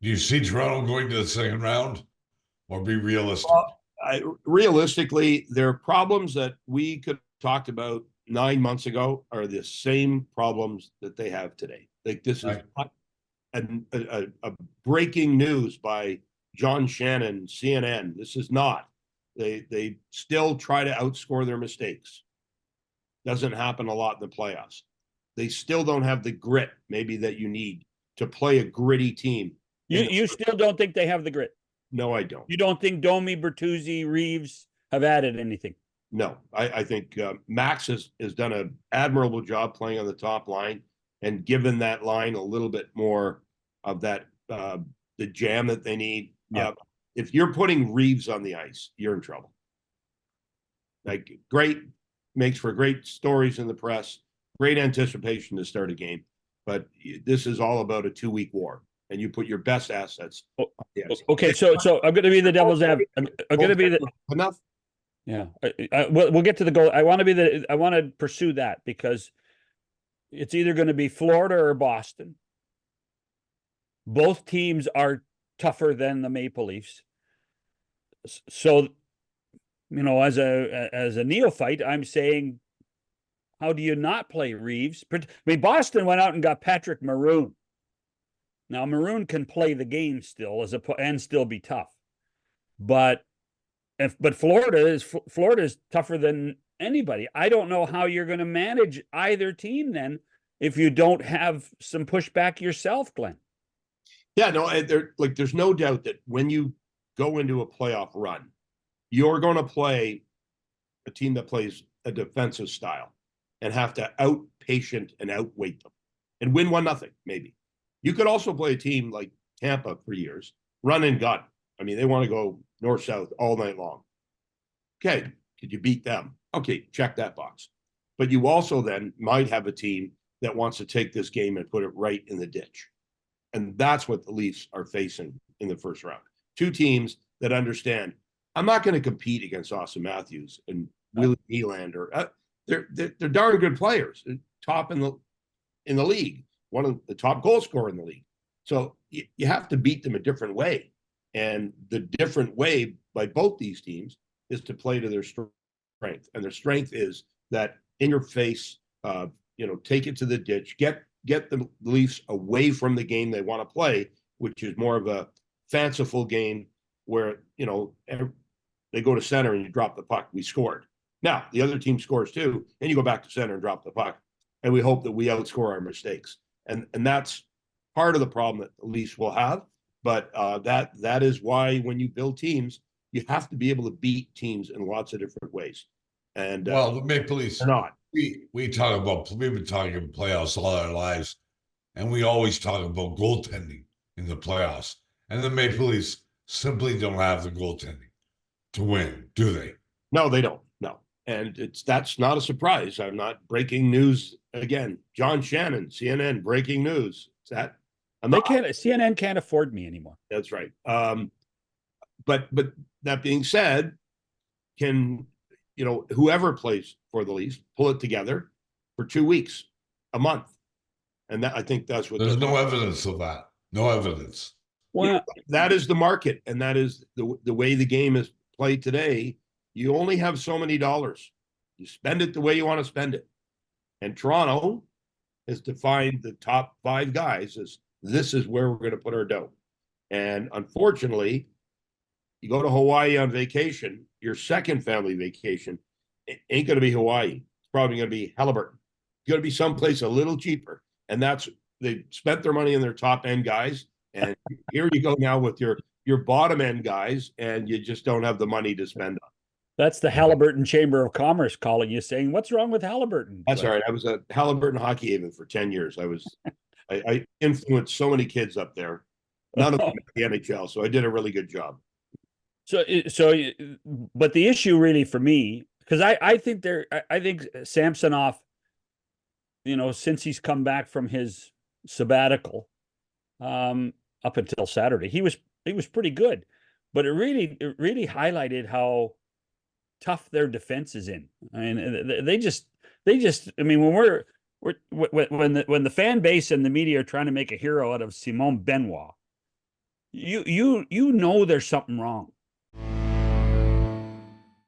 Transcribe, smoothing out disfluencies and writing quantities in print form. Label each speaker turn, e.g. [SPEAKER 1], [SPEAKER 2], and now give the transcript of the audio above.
[SPEAKER 1] Do you see Toronto going to the second round, or be realistic?
[SPEAKER 2] Realistically, there are problems that we could have talked about 9 months ago are the same problems that they have today. Like this is
[SPEAKER 1] Right.
[SPEAKER 2] not a breaking news by John Shannon, CNN. This is not. They still try to outscore their mistakes. Doesn't happen a lot in the playoffs. They still don't have the grit maybe that you need to play a gritty team.
[SPEAKER 3] You still don't think they have the grit?
[SPEAKER 2] No, I don't.
[SPEAKER 3] You don't think Domi, Bertuzzi, Reeves have added anything?
[SPEAKER 2] No, I think Max has done an admirable job playing on the top line and given that line a little bit more of that the jam that they need.
[SPEAKER 3] Yeah.
[SPEAKER 2] If you're putting Reeves on the ice, you're in trouble. Like great, makes for great stories in the press, great anticipation to start a game. But this is all about a 2-week war, and you put your best assets.
[SPEAKER 3] Okay, so I'm going to be the devil's advocate. I'm going to be the
[SPEAKER 2] enough.
[SPEAKER 3] Yeah, we'll get to the goal. I want to pursue that because it's either going to be Florida or Boston. Both teams are tougher than the Maple Leafs. So, as a neophyte, I'm saying, how do you not play Reeves? I mean, Boston went out and got Patrick Maroon. Now, Maroon can play the game still and still be tough, but Florida is tougher than anybody. I don't know how you're going to manage either team then if you don't have some pushback yourself, Glenn.
[SPEAKER 2] Yeah, no, there's no doubt that when you go into a playoff run, you're going to play a team that plays a defensive style and have to outpatient and outweight them and win 1-0, maybe. You could also play a team like Tampa for years, run and gun. I mean, they want to go north-south all night long. Okay, could you beat them? Okay, check that box. But you also then might have a team that wants to take this game and put it right in the ditch. And that's what the Leafs are facing in the first round. Two teams that understand, I'm not going to compete against Austin Matthews and Willie Nylander. They're darn good players, top in the league, one of the top goal scorer in the league. So you have to beat them a different way. And the different way by both these teams is to play to their strength. And their strength is that in your face, take it to the ditch, get the Leafs away from the game they want to play, which is more of a fanciful game where, they go to center and you drop the puck. We scored. Now, the other team scores too, and you go back to center and drop the puck. And we hope that we outscore our mistakes. And that's part of the problem that the Leafs will have. But that is why when you build teams, you have to be able to beat teams in lots of different ways. And
[SPEAKER 1] the Maple Leafs
[SPEAKER 2] are not.
[SPEAKER 1] We've been talking about playoffs all our lives, and we always talk about goaltending in the playoffs. And the Maple Leafs simply don't have the goaltending to win, do they?
[SPEAKER 2] No, they don't. No. And that's not a surprise. I'm not breaking news again. John Shannon, CNN, breaking news.
[SPEAKER 3] CNN can't afford me anymore.
[SPEAKER 2] That's right. But that being said, can whoever plays for the Leafs pull it together for 2 weeks, a month, and I think that's what.
[SPEAKER 1] There's no evidence of that. No evidence.
[SPEAKER 2] Well, that is the market, and that is the way the game is played today. You only have so many dollars. You spend it the way you want to spend it, and Toronto has defined the top 5 guys as this is where we're going to put our dough. And unfortunately, you go to Hawaii on vacation, your second family vacation, it ain't going to be Hawaii. It's probably going to be Halliburton. It's going to be someplace a little cheaper. And they spent their money on their top end guys. And here you go now with your bottom end guys, and you just don't have the money to spend on.
[SPEAKER 3] That's the Halliburton Chamber of Commerce calling you saying, what's wrong with Halliburton?
[SPEAKER 2] That's all right. I was at Halliburton Hockey Haven for 10 years. I influenced so many kids up there. None of them at the NHL, so I did a really good job.
[SPEAKER 3] But the issue really for me, because I think Samsonov, since he's come back from his sabbatical, up until Saturday, he was pretty good, but it really highlighted how tough their defense is in. I mean, they just. I mean, when the fan base and the media are trying to make a hero out of Simon Benoit, you know there's something wrong.